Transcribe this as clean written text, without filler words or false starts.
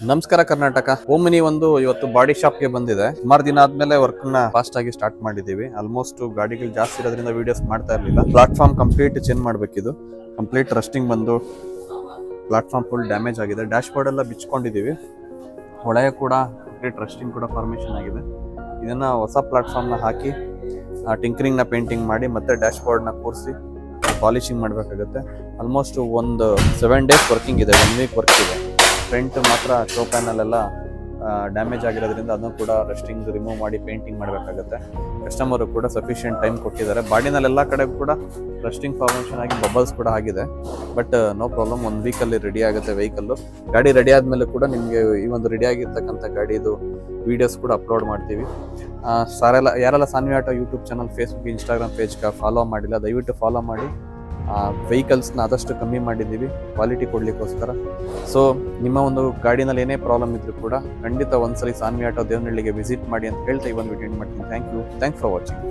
ನಮಸ್ಕಾರ ಕರ್ನಾಟಕ. ಓಮಿನಿ ಒಂದು ಇವತ್ತು ಬಾಡಿ ಶಾಪ್ ಗೆ ಬಂದಿದೆ. ಸುಮಾರು ದಿನ ಆದ್ಮೇಲೆ ವರ್ಕ್ ನ ಫಾಸ್ಟ್ ಆಗಿ ಸ್ಟಾರ್ಟ್ ಮಾಡಿದೀವಿ. ಆಲ್ಮೋಸ್ಟ್ ಗಾಡಿಗಳು ಜಾಸ್ತಿ ಇರೋದ್ರಿಂದ ವಿಡಿಯೋಸ್ ಮಾಡ್ತಾ ಇರ್ಲಿಲ್ಲ. ಪ್ಲಾಟ್ಫಾರ್ಮ್ ಕಂಪ್ಲೀಟ್ ಚೇಂಜ್ ಮಾಡ್ಬೇಕಿದು. ಕಂಪ್ಲೀಟ್ ರಸ್ಟಿಂಗ್ ಬಂದು ಪ್ಲಾಟ್ಫಾರ್ಮ್ ಫುಲ್ ಡ್ಯಾಮೇಜ್ ಆಗಿದೆ. ಡ್ಯಾಶ್ ಬೋರ್ಡ್ ಎಲ್ಲ ಬಿಚ್ಕೊಂಡಿದೀವಿ. ಒಳಗೆ ಕೂಡ ಕಂಪ್ಲೀಟ್ ರಸ್ಟಿಂಗ್ ಕೂಡ ಫಾರ್ಮೇಷನ್ ಆಗಿದೆ. ಇದನ್ನ ಹೊಸ ಪ್ಲಾಟ್ಫಾರ್ಮ್ ನ ಹಾಕಿ ಟಿಂಕರಿಂಗ್ ನ ಪೇಂಟಿಂಗ್ ಮಾಡಿ ಮತ್ತೆ ಡ್ಯಾಶ್ ಬೋರ್ಡ್ ನ ಕೂರಿಸಿ ಪಾಲಿಶಿಂಗ್ ಮಾಡಬೇಕಾಗುತ್ತೆ. ಆಲ್ಮೋಸ್ಟ್ ಒಂದು 7 days ವರ್ಕಿಂಗ್ ಇದೆ, 1 week ವರ್ಕ್ ಇದೆ. ಫ್ರಂಟ್ ಮಾತ್ರ ಶೋ ಪ್ಯಾನಲ್ ಎಲ್ಲ ಡ್ಯಾಮೇಜ್ ಆಗಿರೋದ್ರಿಂದ ಅದನ್ನು ಕೂಡ ರಸ್ಟಿಂಗ್ ರಿಮೂವ್ ಮಾಡಿ ಪೇಂಟಿಂಗ್ ಮಾಡಬೇಕಾಗುತ್ತೆ. ಕಸ್ಟಮರು ಕೂಡ ಸಫಿಷಿಯೆಂಟ್ ಟೈಮ್ ಕೊಟ್ಟಿದ್ದಾರೆ. ಬಾಡಿನಲ್ಲೆಲ್ಲ ಕಡೆ ಕೂಡ ರಸ್ಟಿಂಗ್ ಫಾರ್ಮೇಷನ್ ಆಗಿ ಬಬಲ್ಸ್ ಕೂಡ ಆಗಿದೆ. ಬಟ್ ನೋ ಪ್ರಾಬ್ಲಮ್, 1 weekಲ್ಲಿ ರೆಡಿ ಆಗುತ್ತೆ ವೆಹಿಕಲ್ಲು. ಗಾಡಿ ರೆಡಿ ಆದಮೇಲೆ ಕೂಡ ನಿಮಗೆ ಈ ಒಂದು ರೆಡಿ ಆಗಿರ್ತಕ್ಕಂಥ ಗಾಡಿದು ವೀಡಿಯೋಸ್ ಕೂಡ ಅಪ್ಲೋಡ್ ಮಾಡ್ತೀವಿ. ಯಾರೆಲ್ಲ Sanvi auto YouTube channel, Facebook, Instagram ಪೇಜ್ಗೆ ಫಾಲೋ ಮಾಡಿಲ್ಲ, ದಯವಿಟ್ಟು ಫಾಲೋ ಮಾಡಿ. ವೆಹಿಕಲ್ಸ್ನ ಆದಷ್ಟು ಕಮ್ಮಿ ಮಾಡಿದ್ದೀವಿ ಕ್ವಾಲಿಟಿ ಕೊಡಲಿಕ್ಕೋಸ್ಕರ. ಸೊ ನಿಮ್ಮ ಒಂದು ಗಾಡಿನಲ್ಲಿ ಏನೇ ಪ್ರಾಬ್ಲಮ್ ಇದ್ರೂ ಕೂಡ ಖಂಡಿತ ಒಂದ್ಸಲಿ ಸಾನ್ವಿ ಆಟೋ ದೇವನಹಳ್ಳಿಗೆ ವಿಸಿಟ್ ಮಾಡಿ ಅಂತ ಹೇಳ್ತಾ ಈ ಒಂದು ವಿಡಿಯೋ ಮಾಡ್ತೀನಿ. Thank you for watching.